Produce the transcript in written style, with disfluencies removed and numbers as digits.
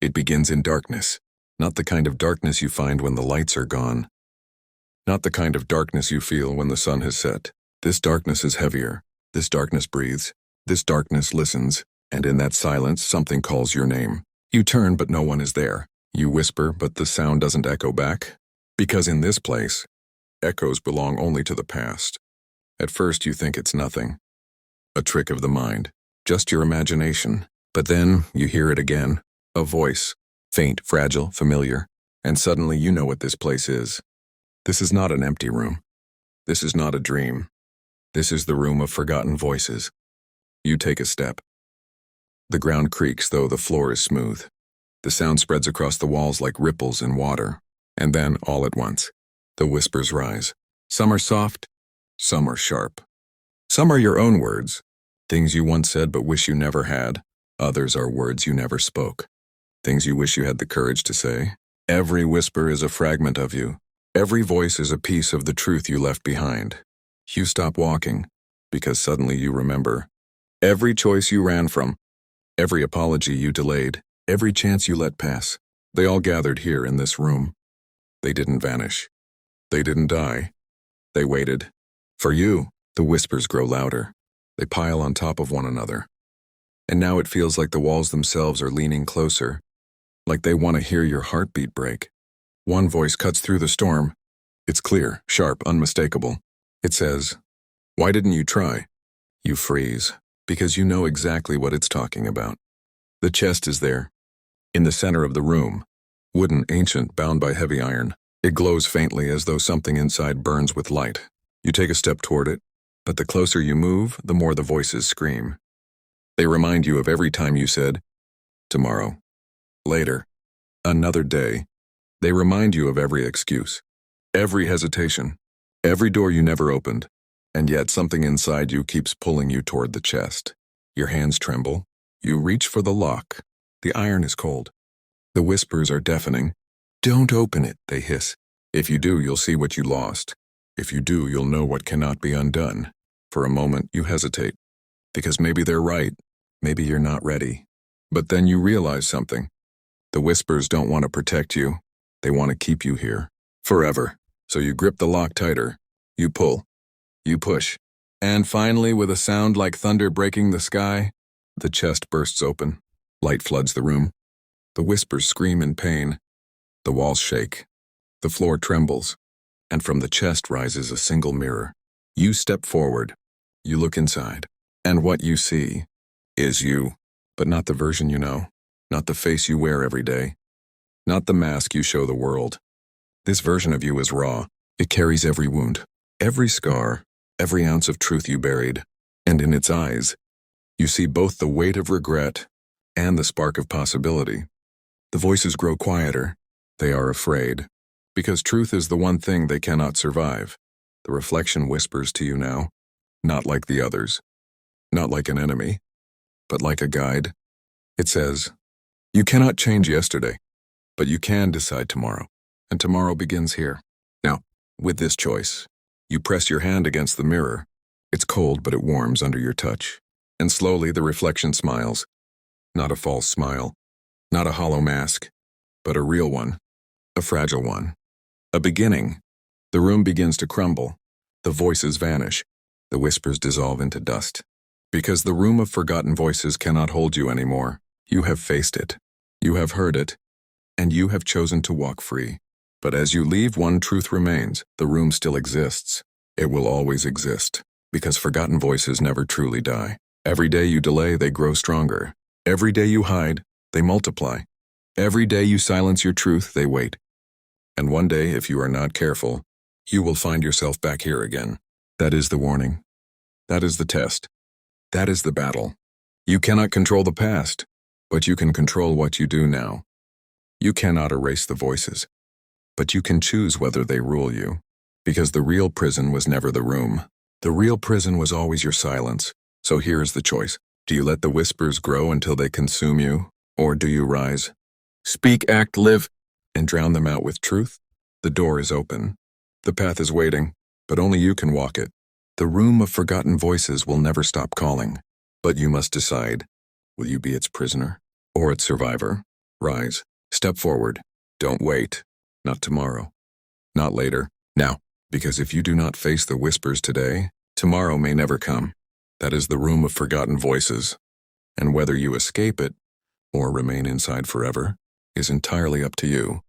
It begins in darkness, not the kind of darkness you find when the lights are gone, not the kind of darkness you feel when the sun has set. This darkness is heavier. This darkness breathes. This darkness listens, and in that silence something calls your name. You turn, but no one is there. You whisper, but the sound doesn't echo back. Because in this place, echoes belong only to the past. At first you think it's nothing. A trick of the mind. Just your imagination. But then you hear it again. A voice. Faint, fragile, familiar. And suddenly you know what this place is. This is not an empty room. This is not a dream. This is the room of forgotten voices. You take a step. The ground creaks, though the floor is smooth. The sound spreads across the walls like ripples in water. And then, all at once, the whispers rise. Some are soft, some are sharp. Some are your own words, things you once said but wish you never had. Others are words you never spoke, things you wish you had the courage to say. Every whisper is a fragment of you. Every voice is a piece of the truth you left behind. You stop walking, because suddenly you remember. Every choice you ran from, every apology you delayed, every chance you let pass, they all gathered here in this room. They didn't vanish. They didn't die. They waited. For you, the whispers grow louder. They pile on top of one another. And now it feels like the walls themselves are leaning closer, like they want to hear your heartbeat break. One voice cuts through the storm. It's clear, sharp, unmistakable. It says, "Why didn't you try?" You freeze, because you know exactly what it's talking about. The chest is there, in the center of the room. Wooden, ancient, bound by heavy iron. It glows faintly as though something inside burns with light. You take a step toward it, but the closer you move, the more the voices scream. They remind you of every time you said, tomorrow, later, another day. They remind you of every excuse, every hesitation, every door you never opened, and yet something inside you keeps pulling you toward the chest. Your hands tremble. You reach for the lock. The iron is cold. The whispers are deafening. Don't open it, they hiss. If you do, you'll see what you lost. If you do, you'll know what cannot be undone. For a moment, you hesitate. Because maybe they're right. Maybe you're not ready. But then you realize something. The whispers don't want to protect you. They want to keep you here. Forever. So you grip the lock tighter. You pull. You push. And finally, with a sound like thunder breaking the sky, the chest bursts open. Light floods the room. The whispers scream in pain. The walls shake. The floor trembles. And from the chest rises a single mirror. You step forward. You look inside. And what you see is you. But not the version you know. Not the face you wear every day. Not the mask you show the world. This version of you is raw. It carries every wound, every scar, every ounce of truth you buried. And in its eyes, you see both the weight of regret and the spark of possibility. The voices grow quieter. They are afraid. Because truth is the one thing they cannot survive. The reflection whispers to you now, not like the others, not like an enemy, but like a guide. It says, you cannot change yesterday, but you can decide tomorrow, and tomorrow begins here. Now, with this choice, you press your hand against the mirror. It's cold, but it warms under your touch. And slowly the reflection smiles. Not a false smile, not a hollow mask, but a real one, a fragile one. A beginning. The room begins to crumble. The voices vanish. The whispers dissolve into dust. Because the room of forgotten voices cannot hold you anymore. You have faced it. You have heard it. And you have chosen to walk free. But as you leave, one truth remains. The room still exists. It will always exist. Because forgotten voices never truly die. Every day you delay, they grow stronger. Every day you hide, they multiply. Every day you silence your truth, they wait. And one day, if you are not careful, you will find yourself back here again. That is the warning. That is the test. That is the battle. You cannot control the past, but you can control what you do now. You cannot erase the voices, but you can choose whether they rule you. Because the real prison was never the room. The real prison was always your silence. So here is the choice. Do you let the whispers grow until they consume you? Or do you rise? Speak, act, live, and drown them out with truth? The door is open. The path is waiting, but only you can walk it. The room of forgotten voices will never stop calling. But you must decide, will you be its prisoner or its survivor? Rise. Step forward. Don't wait. Not tomorrow. Not later. Now. Because if you do not face the whispers today, tomorrow may never come. That is the room of forgotten voices. And whether you escape it, or remain inside forever, is entirely up to you.